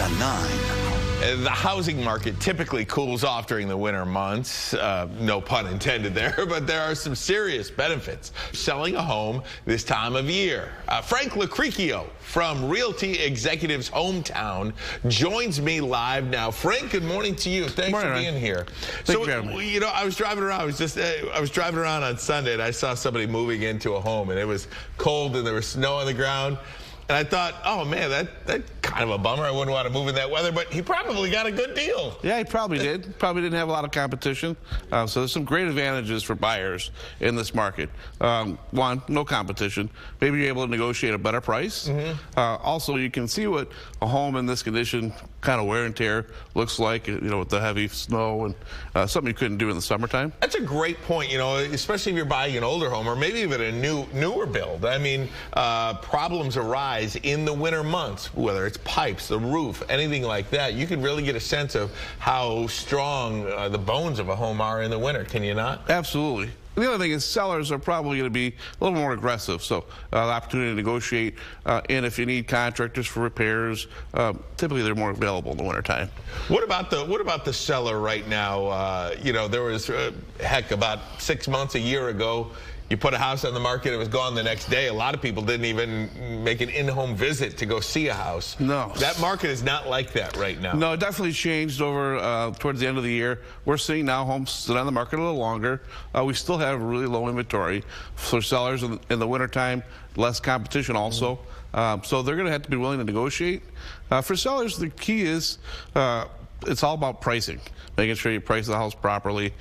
on 9. The housing market typically cools off during the winter months, no pun intended there, but there are some serious benefits selling a home this time of year. Frank Lecrecchio from Realty Executives Hometown joins me live now. Frank, good morning to you. Thanks for being here. Thank you, you know, I was driving around. I was driving around on Sunday, and I saw somebody moving into a home, and it was cold, and there was snow on the ground. And I thought, oh, man, that's kind of a bummer. I wouldn't want to move in that weather, but he probably got a good deal. Yeah, he probably did. Probably didn't have a lot of competition. So there's some great advantages for buyers in this market. One, no competition. Maybe you're able to negotiate a better price. Also, you can see what a home in this condition, kind of wear and tear, looks like, you know, with the heavy snow and something you couldn't do in the summertime. That's a great point, you know, especially if you're buying an older home or maybe even a newer build. I mean, problems arise in the winter months, whether it's pipes, the roof, anything like that. You can really get a sense of how strong the bones of a home are in the winter, can you not? Absolutely. The other thing is sellers are probably going to be a little more aggressive, so the opportunity to negotiate, and if you need contractors for repairs, typically they're more available in the wintertime. What about the seller right now? You know, there was heck, about 6 months, a year ago, you put a house on the market, it was gone the next day. A lot of people didn't even make an in-home visit to go see a house. No. That market is not like that right now. No, it definitely changed over towards the end of the year. We're seeing now homes sit on the market a little longer. We still have really low inventory. For sellers in the wintertime, less competition also. So they're going to have to be willing to negotiate. For sellers, the key is it's all about pricing. Making sure you price the house properly,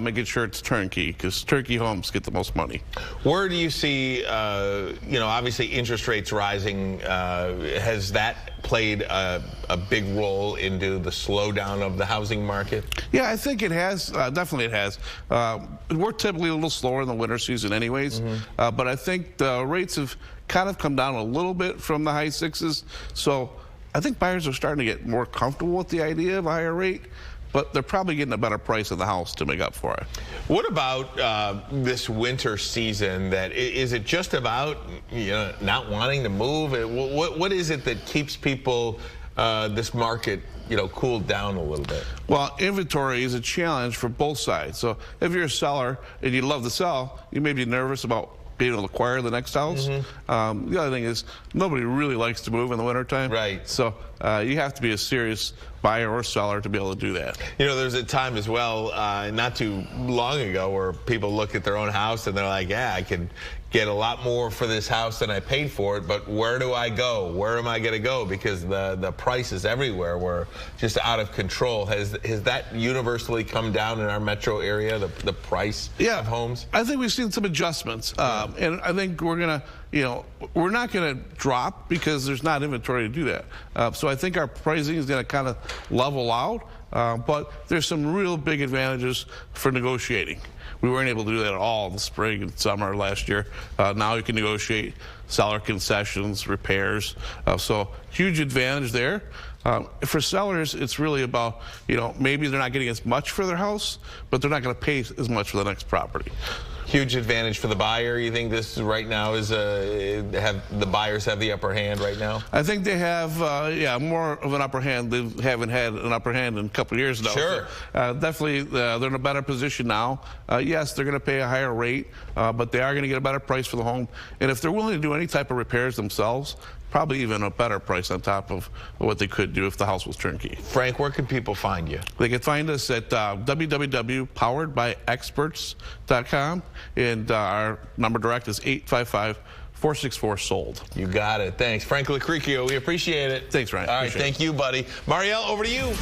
making sure it's turnkey, because turnkey homes get the most money. Where do you see, you know, obviously interest rates rising? Has that played a big role into the slowdown of the housing market? Yeah, I think it has. Definitely it has. We're typically a little slower in the winter season anyways, but I think the rates have kind of come down a little bit from the high sixes. So I think buyers are starting to get more comfortable with the idea of a higher rate, but they're probably getting a better price in the house to make up for it. What about this winter season? Is it just about, you know, not wanting to move? What is it that keeps people, this market, you know, cooled down a little bit? Well, inventory is a challenge for both sides. So if you're a seller and you love to sell, you may be nervous about being able to acquire the next house. The other thing is nobody really likes to move in the wintertime. Right. So you have to be a serious buyer or seller to be able to do that. You know, there's a time as well, not too long ago, where people look at their own house and they're like, yeah, I can get a lot more for this house than I paid for it, but where do I go? Where am I going to go? Because the prices everywhere were just out of control. Has that universally come down in our metro area, the price of homes? I think we've seen some adjustments, and I think we're going to, you know, we're not going to drop because there's not inventory to do that. So I think our pricing is going to kind of level out, but there's some real big advantages for negotiating. We weren't able to do that at all in the spring and summer last year. Now you can negotiate seller concessions, repairs. So huge advantage there. For sellers, it's really about, you know, maybe they're not getting as much for their house, but they're not going to pay as much for the next property. Huge advantage for the buyer. You think this right now is have the buyers have the upper hand right now? I think they have, yeah, more of an upper hand. They haven't had an upper hand in a couple of years now. Sure. So, definitely, they're in a better position now. Yes, they're going to pay a higher rate, but they are going to get a better price for the home. And if they're willing to do any type of repairs themselves, probably even a better price on top of what they could do if the house was turnkey. Frank, where can people find you? They can find us at www.poweredbyexperts.com, and our number direct is 855-464-SOLD. You got it. Thanks. Frank Lecrecchio, we appreciate it. Thanks, Ryan. All right, thank you, buddy. Marielle, over to you.